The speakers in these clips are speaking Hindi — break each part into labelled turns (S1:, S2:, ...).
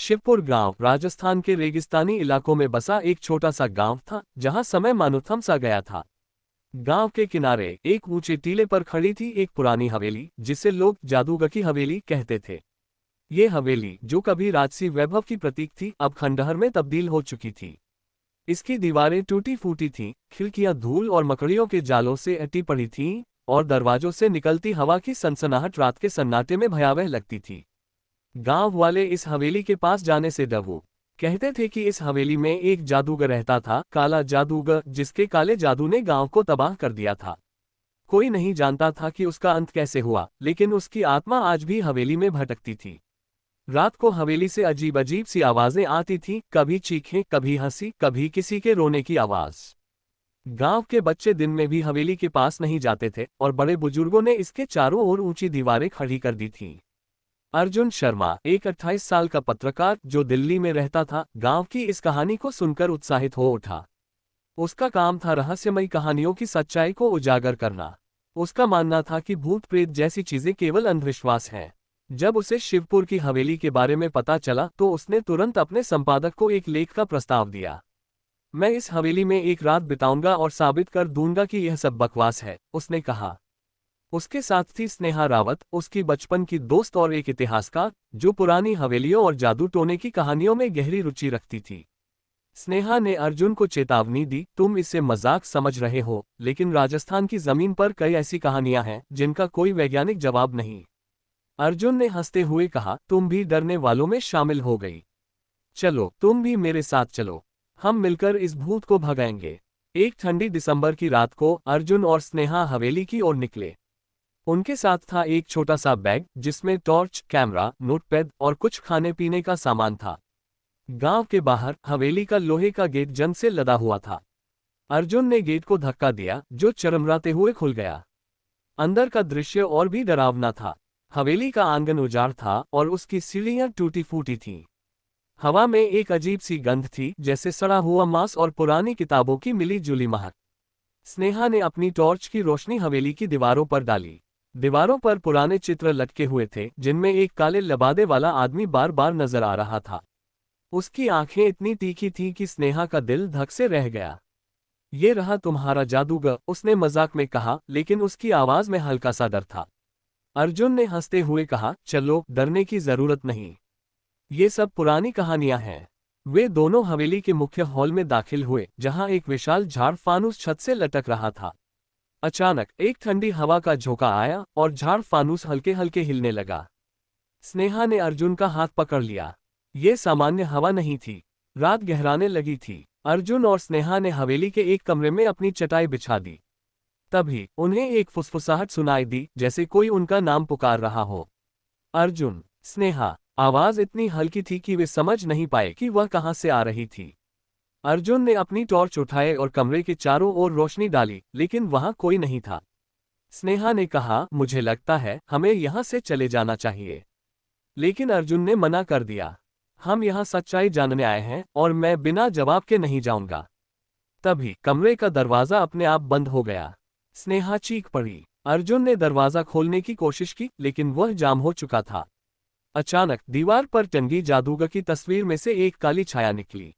S1: शिवपुर गांव राजस्थान के रेगिस्तानी इलाकों में बसा एक छोटा सा गांव था, जहां समय मानो थम सा गया था। गांव के किनारे एक ऊंचे टीले पर खड़ी थी एक पुरानी हवेली, जिसे लोग जादूगर की हवेली कहते थे। ये हवेली, जो कभी राजसी वैभव की प्रतीक थी, अब खंडहर में तब्दील हो चुकी थी। इसकी दीवारें टूटी फूटी थीं, खिड़कियां धूल और मकड़ियों के जालों से अटी पड़ी थीं, और दरवाजों से निकलती हवा की सनसनाहट रात के सन्नाटे में भयावह लगती थी। गांव वाले इस हवेली के पास जाने से डरो। कहते थे कि इस हवेली में एक जादूगर रहता था, काला जादूगर, जिसके काले जादू ने गांव को तबाह कर दिया था। कोई नहीं जानता था कि उसका अंत कैसे हुआ, लेकिन उसकी आत्मा आज भी हवेली में भटकती थी। रात को हवेली से अजीब अजीब सी आवाजें आती थीं, कभी चीखें, कभी हंसी, कभी किसी के रोने की आवाज। गांव के बच्चे दिन में भी हवेली के पास नहीं जाते थे, और बड़े बुजुर्गों ने इसके चारों ओर ऊंची दीवारें खड़ी कर दी थीं। अर्जुन शर्मा, एक 28 साल का पत्रकार जो दिल्ली में रहता था, गांव की इस कहानी को सुनकर उत्साहित हो उठा। उसका काम था रहस्यमयी कहानियों की सच्चाई को उजागर करना। उसका मानना था कि भूत प्रेत जैसी चीजें केवल अंधविश्वास हैं। जब उसे शिवपुर की हवेली के बारे में पता चला तो उसने तुरंत अपने संपादक को एक लेख का प्रस्ताव दिया। मैं इस हवेली में एक रात बिताऊंगा और साबित कर दूंगा कि यह सब बकवास है, उसने कहा। उसके साथ थी स्नेहा रावत, उसकी बचपन की दोस्त और एक इतिहासकार, जो पुरानी हवेलियों और जादू टोने की कहानियों में गहरी रुचि रखती थी। स्नेहा ने अर्जुन को चेतावनी दी, तुम इसे मजाक समझ रहे हो, लेकिन राजस्थान की जमीन पर कई ऐसी कहानियां हैं जिनका कोई वैज्ञानिक जवाब नहीं। अर्जुन ने हंसते हुए कहा, तुम भी डरने वालों में शामिल हो गई। चलो, तुम भी मेरे साथ चलो, हम मिलकर इस भूत को भगाएंगे। एक ठंडी दिसंबर की रात को अर्जुन और स्नेहा हवेली की ओर निकले। उनके साथ था एक छोटा सा बैग, जिसमें टॉर्च, कैमरा, नोटपैड और कुछ खाने पीने का सामान था। गांव के बाहर हवेली का लोहे का गेट जंग से लदा हुआ था। अर्जुन ने गेट को धक्का दिया, जो चरमराते हुए खुल गया। अंदर का दृश्य और भी डरावना था। हवेली का आंगन उजाड़ था और उसकी सीढ़ियां टूटी फूटी थीं। हवा में एक अजीब सी गंध थी, जैसे सड़ा हुआ मांस और पुरानी किताबों की मिली जुली महक। स्नेहा ने अपनी टॉर्च की रोशनी हवेली की दीवारों पर डाली। दीवारों पर पुराने चित्र लटके हुए थे, जिनमें एक काले लबादे वाला आदमी बार बार नजर आ रहा था। उसकी आंखें इतनी तीखी थीं कि स्नेहा का दिल धक से रह गया। ये रहा तुम्हारा जादूगर, उसने मजाक में कहा, लेकिन उसकी आवाज में हल्का सा डर था। अर्जुन ने हंसते हुए कहा, चलो, डरने की जरूरत नहीं। ये सब पुरानी कहानियां हैं। वे दोनों हवेली के मुख्य हॉल में दाखिल हुए, जहां एक विशाल झाड़ फानूस छत से लटक रहा था। अचानक एक ठंडी हवा का झोंका आया और झाड़ फानूस हल्के हल्के हिलने लगा। स्नेहा ने अर्जुन का हाथ पकड़ लिया। ये सामान्य हवा नहीं थी। रात गहराने लगी थी। अर्जुन और स्नेहा ने हवेली के एक कमरे में अपनी चटाई बिछा दी। तभी उन्हें एक फुसफुसाहट सुनाई दी, जैसे कोई उनका नाम पुकार रहा हो। अर्जुन, स्नेहा। आवाज इतनी हल्की थी कि वे समझ नहीं पाए कि वह कहां से आ रही थी। अर्जुन ने अपनी टॉर्च उठाए और कमरे के चारों ओर रोशनी डाली, लेकिन वहां कोई नहीं था। स्नेहा ने कहा, मुझे लगता है हमें यहां से चले जाना चाहिए। लेकिन अर्जुन ने मना कर दिया। हम यहां सच्चाई जानने आए हैं और मैं बिना जवाब के नहीं जाऊंगा। तभी कमरे का दरवाजा अपने आप बंद हो गया। स्नेहा चीख पड़ी। अर्जुन ने दरवाजा खोलने की कोशिश की, लेकिन वह जाम हो चुका था। अचानक दीवार पर टंगी जादूगर की तस्वीर में से एक काली छाया निकली।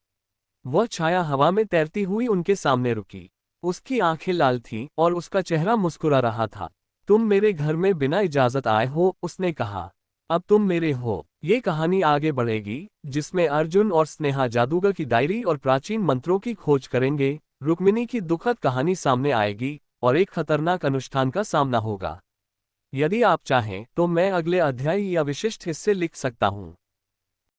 S1: वह छाया हवा में तैरती हुई उनके सामने रुकी। उसकी आंखें लाल थीं और उसका चेहरा मुस्कुरा रहा था। तुम मेरे घर में बिना इजाजत आए हो, उसने कहा। अब तुम मेरे हो। ये कहानी आगे बढ़ेगी, जिसमें अर्जुन और स्नेहा जादूगर की डायरी और प्राचीन मंत्रों की खोज करेंगे। रुक्मिणी की दुखद कहानी सामने आएगी और एक खतरनाक अनुष्ठान का सामना होगा। यदि आप चाहें तो मैं अगले अध्याय या विशिष्ट हिस्से लिख सकता हूँ।